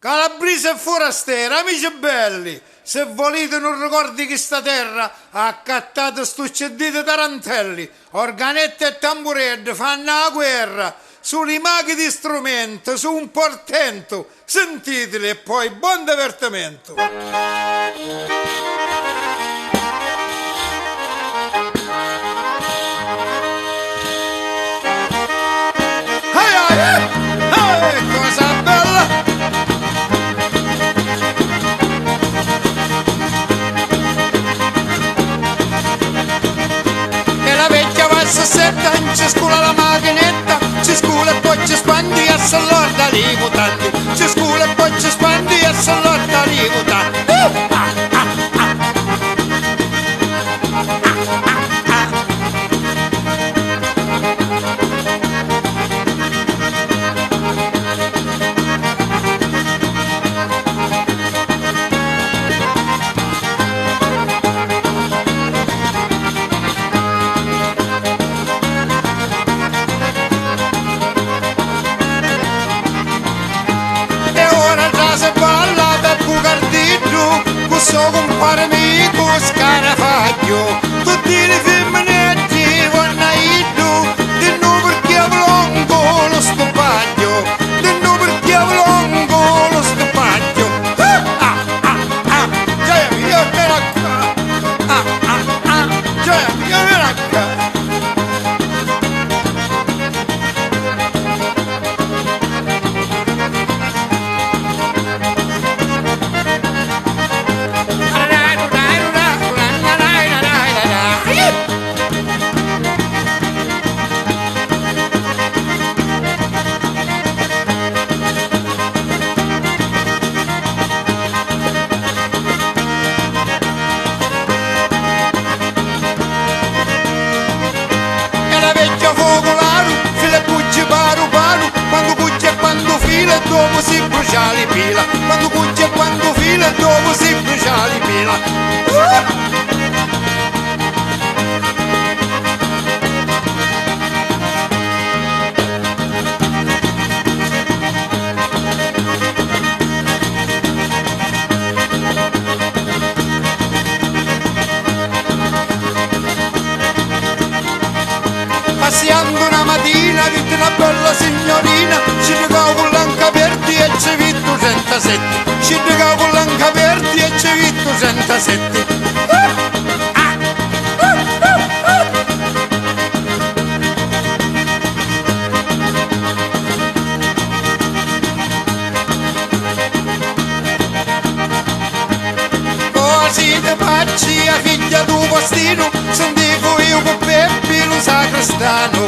Calabrese e forastera, amici belli, se volete non ricordi che sta terra ha accattato stucceddite tarantelli, organette e tamburedde fanno la guerra, sulle maghi di strumento, su un portento, sentiteli e poi buon divertimento. Cosa bella! E la vecchia va a 60 ci scuola la macchinetta, ci scuola e poi ci spandi a salorda li mutanti, ci scuola e poi ci spandi a salorda li mutanti. So compare amico Scarafaggio, tutti i femminetti vanno a iddu, di nu perché avlongo lo stupaglio, di nu perché avlongo lo stupaglio. Gioia mia meracca, gioia mia meracca. Dopo si brucia li pila, quando cuccia e quando fila, dopo si brucia li pila. Passando una mattina, vidi una bella signorina, ci regavo con l'anca aperti e ci vi 207, ci regavo con l'anca aperti e ci vi 207. Così te facci a figlia tu postino, sentivo io con Peppi lo sacrestano.